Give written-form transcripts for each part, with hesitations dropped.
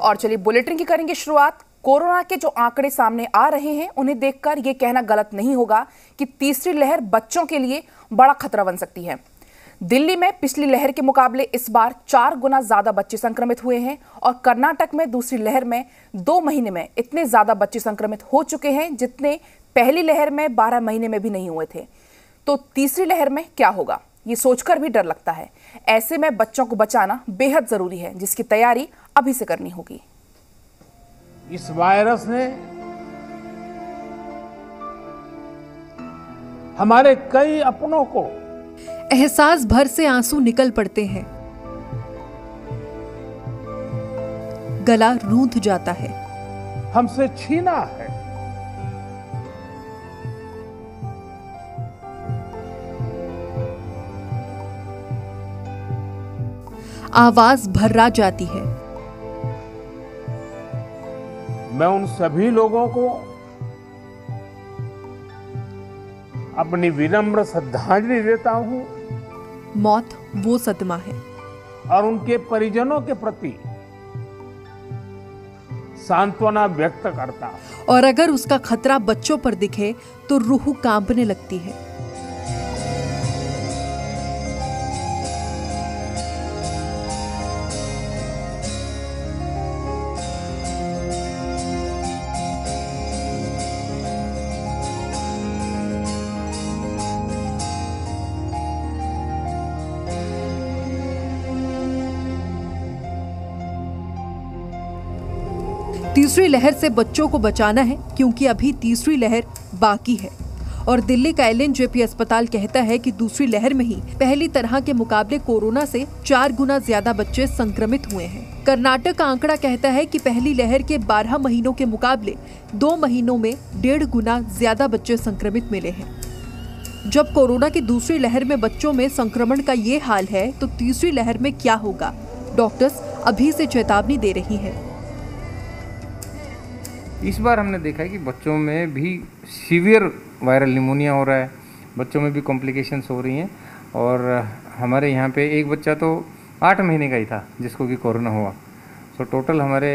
और चलिए बुलेटिन की करेंगे शुरुआत। कोरोना के जो आंकड़े सामने आ रहे हैं उन्हें देखकर यह कहना गलत नहीं होगा कि तीसरी लहर बच्चों के लिए बड़ा खतरा बन सकती है। दिल्ली में पिछली लहर के मुकाबले इस बार 4 गुना ज्यादा बच्चे संक्रमित हुए हैं और कर्नाटक में दूसरी लहर में 2 महीने में इतने ज्यादा बच्चे संक्रमित हो चुके हैं जितने पहली लहर में 12 महीने में भी नहीं हुए थे। तो तीसरी लहर में क्या होगा, ये सोचकर भी डर लगता है। ऐसे में बच्चों को बचाना बेहद जरूरी है, जिसकी तैयारी अभी से करनी होगी। इस वायरस ने हमारे कई अपनों को एहसास भर से आंसू निकल पड़ते हैं, गला रूंध जाता है, हमसे छीना है। आवाज भर्रा जाती है। मैं उन सभी लोगों को अपनी विनम्र श्रद्धांजलि देता हूं। मौत वो सदमा है और उनके परिजनों के प्रति सांत्वना व्यक्त करता हूं। और अगर उसका खतरा बच्चों पर दिखे तो रूह कांपने लगती है। तीसरी लहर से बच्चों को बचाना है क्योंकि अभी तीसरी लहर बाकी है और दिल्ली का एलएनजेपी अस्पताल कहता है कि दूसरी लहर में ही पहली तरह के मुकाबले कोरोना से 4 गुना ज्यादा बच्चे संक्रमित हुए हैं। कर्नाटक का आंकड़ा कहता है कि पहली लहर के 12 महीनों के मुकाबले 2 महीनों में 1.5 गुना ज्यादा बच्चे संक्रमित मिले हैं। जब कोरोना की दूसरी लहर में बच्चों में संक्रमण का ये हाल है तो तीसरी लहर में क्या होगा, डॉक्टर्स अभी से चेतावनी दे रही है। इस बार हमने देखा है कि बच्चों में भी सीवियर वायरल निमोनिया हो रहा है, बच्चों में भी कॉम्प्लिकेशंस हो रही हैं। और हमारे यहाँ पे एक बच्चा तो 8 महीने का ही था जिसको कि कोरोना हुआ। सो टोटल हमारे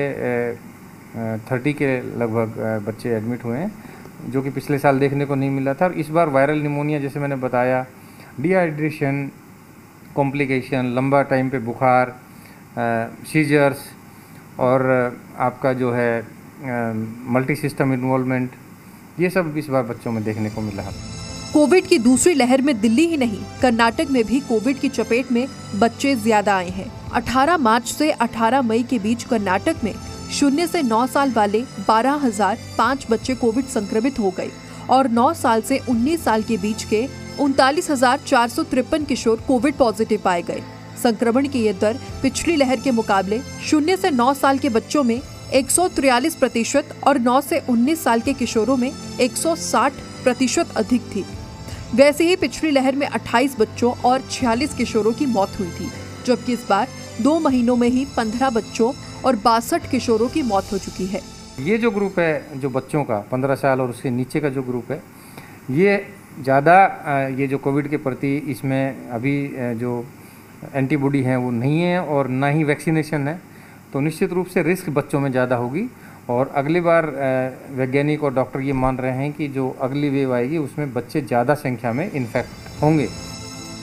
30 के लगभग बच्चे एडमिट हुए हैं, जो कि पिछले साल देखने को नहीं मिला था। और इस बार वायरल निमोनिया, जैसे मैंने बताया, डिहाइड्रेशन, कॉम्प्लिकेशन, लंबा टाइम पे बुखार, सीजर्स और आपका जो है मल्टी सिस्टम इन्वॉल्वमेंट, ये सब इस बार बच्चों में देखने को मिला है। कोविड की दूसरी लहर में दिल्ली ही नहीं, कर्नाटक में भी कोविड की चपेट में बच्चे ज्यादा आए हैं। 18 मार्च से 18 मई के बीच कर्नाटक में 0 से 9 साल वाले 12,005 बच्चे कोविड संक्रमित हो गए और 9 साल से 19 साल के बीच के 39,453 किशोर कोविड पॉजिटिव पाए गए। संक्रमण की ये दर पिछली लहर के मुकाबले 0 से 9 साल के बच्चों में 143% और 9 से 19 साल के किशोरों में 160% अधिक थी। वैसे ही पिछली लहर में 28 बच्चों और 46 किशोरों की मौत हुई थी, जबकि इस बार 2 महीनों में ही 15 बच्चों और 62 किशोरों की मौत हो चुकी है। ये जो ग्रुप है, जो बच्चों का 15 साल और उसके नीचे का जो ग्रुप है, ये ज़्यादा ये जो कोविड के प्रति इसमें अभी जो एंटीबॉडी है वो नहीं है और ना ही वैक्सीनेशन है, तो निश्चित रूप से रिस्क बच्चों में ज़्यादा होगी। और अगली बार वैज्ञानिक और डॉक्टर ये मान रहे हैं कि जो अगली वेव आएगी उसमें बच्चे ज़्यादा संख्या में इन्फेक्ट होंगे।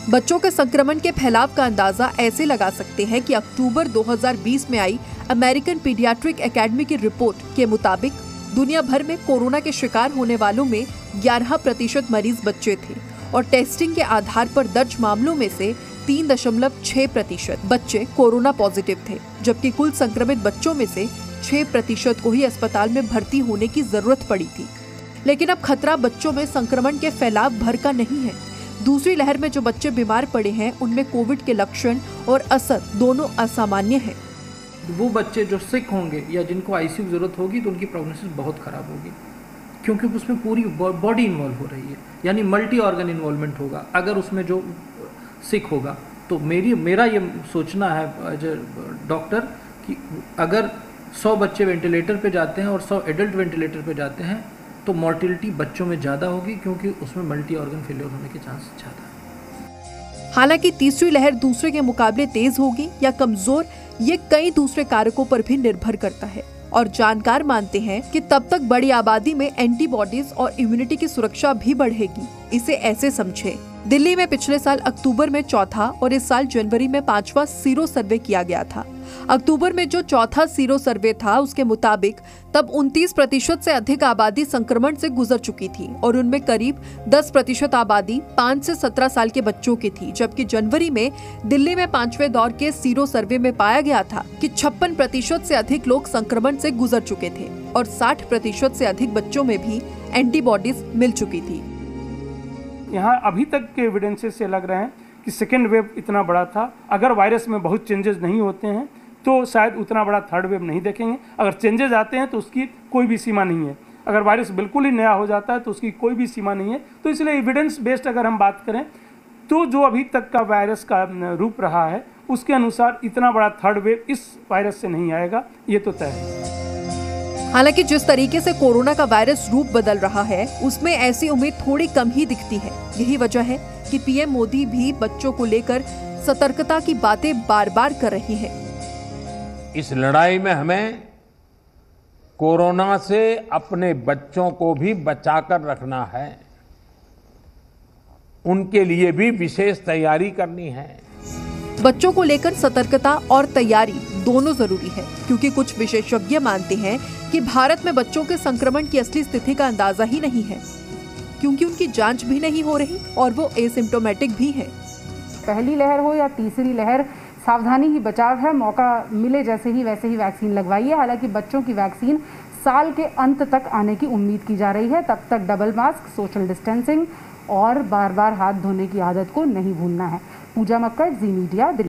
बच्चों के संक्रमण के फैलाव का अंदाजा ऐसे लगा सकते हैं कि अक्टूबर 2020 में आई अमेरिकन पीडियाट्रिक एकेडमी की रिपोर्ट के मुताबिक दुनिया भर में कोरोना के शिकार होने वालों में 11% मरीज बच्चे थे और टेस्टिंग के आधार पर दर्ज मामलों में से 3.6% बच्चे कोरोना पॉजिटिव थे, जबकि कुल संक्रमित बच्चों में से 6% को ही अस्पताल में भर्ती होने की जरूरत पड़ी थी। लेकिन अब खतरा बच्चों में संक्रमण के फैलाव भर का नहीं है। दूसरी लहर में जो बच्चे बीमार पड़े हैं उनमें कोविड के लक्षण और असर दोनों असामान्य है। वो बच्चे जो सिक होंगे या जिनको आईसीयू जरूरत होगी तो उनकी प्रोग्नोसिस बहुत खराब होगी, क्योंकि उसमें पूरी बॉडी इन्वॉल्व हो रही है, यानी मल्टी ऑर्गन इन्वॉल्वमेंट होगा। अगर उसमें जो सिक होगा तो मेरा ये सोचना है एज ए डॉक्टर कि अगर 100 बच्चे वेंटिलेटर पे जाते हैं और 100 एडल्ट वेंटिलेटर पे जाते हैं तो मॉर्टिलिटी बच्चों में ज़्यादा होगी, क्योंकि उसमें मल्टी ऑर्गन फेलियर होने के चांस ज़्यादा है। हालांकि तीसरी लहर दूसरे के मुकाबले तेज होगी या कमजोर, ये कई दूसरे कारकों पर भी निर्भर करता है और जानकार मानते हैं कि तब तक बड़ी आबादी में एंटीबॉडीज और इम्यूनिटी की सुरक्षा भी बढ़ेगी। इसे ऐसे समझे, दिल्ली में पिछले साल अक्टूबर में चौथा और इस साल जनवरी में 5वां सीरो सर्वे किया गया था। अक्टूबर में जो चौथा सीरो सर्वे था उसके मुताबिक तब 29% से अधिक आबादी संक्रमण से गुजर चुकी थी और उनमें करीब 10% आबादी 5 से 17 साल के बच्चों की थी, जबकि जनवरी में दिल्ली में 5वें दौर के सीरो सर्वे में पाया गया था कि 56% से अधिक लोग संक्रमण से गुजर चुके थे और 60% से अधिक बच्चों में भी एंटीबॉडीज मिल चुकी थी। यहाँ अभी तक के एविडेंसेस से लग रहे हैं कि सेकेंड वेव इतना बड़ा था। अगर वायरस में बहुत चेंजेस नहीं होते हैं तो शायद उतना बड़ा थर्ड वेव नहीं देखेंगे। अगर चेंजेस आते हैं तो उसकी कोई भी सीमा नहीं है। अगर वायरस बिल्कुल ही नया हो जाता है तो उसकी कोई भी सीमा नहीं है। तो इसलिए एविडेंस बेस्ड अगर हम बात करें तो जो अभी तक का वायरस का रूप रहा है उसके अनुसार इतना बड़ा थर्ड वेव इस वायरस से नहीं आएगा, ये तो तय है। हालांकि जिस तरीके से कोरोना का वायरस रूप बदल रहा है उसमें ऐसी उम्मीद थोड़ी कम ही दिखती है। यही वजह है कि पीएम मोदी भी बच्चों को लेकर सतर्कता की बातें बार बार कर रही हैं। इस लड़ाई में हमें कोरोना से अपने बच्चों को भी बचाकर रखना है, उनके लिए भी विशेष तैयारी करनी है। बच्चों को लेकर सतर्कता और तैयारी दोनों जरूरी है, क्योंकि कुछ विशेषज्ञ मानते हैं कि भारत में बच्चों के संक्रमण की असली स्थिति का अंदाजा ही नहीं है, क्योंकि उनकी जांच भी नहीं हो रही और वो एसिम्प्टोमेटिक भी है। पहली लहर हो या तीसरी लहर, सावधानी ही बचाव है। मौका मिले जैसे ही वैसे ही वैक्सीन लगवाइए। हालांकि बच्चों की वैक्सीन साल के अंत तक आने की उम्मीद की जा रही है। तब तक डबल मास्क, सोशल डिस्टेंसिंग और बार बार हाथ धोने की आदत को नहीं भूलना है। पूजा मक्कड़, जी मीडिया, दिल्ली।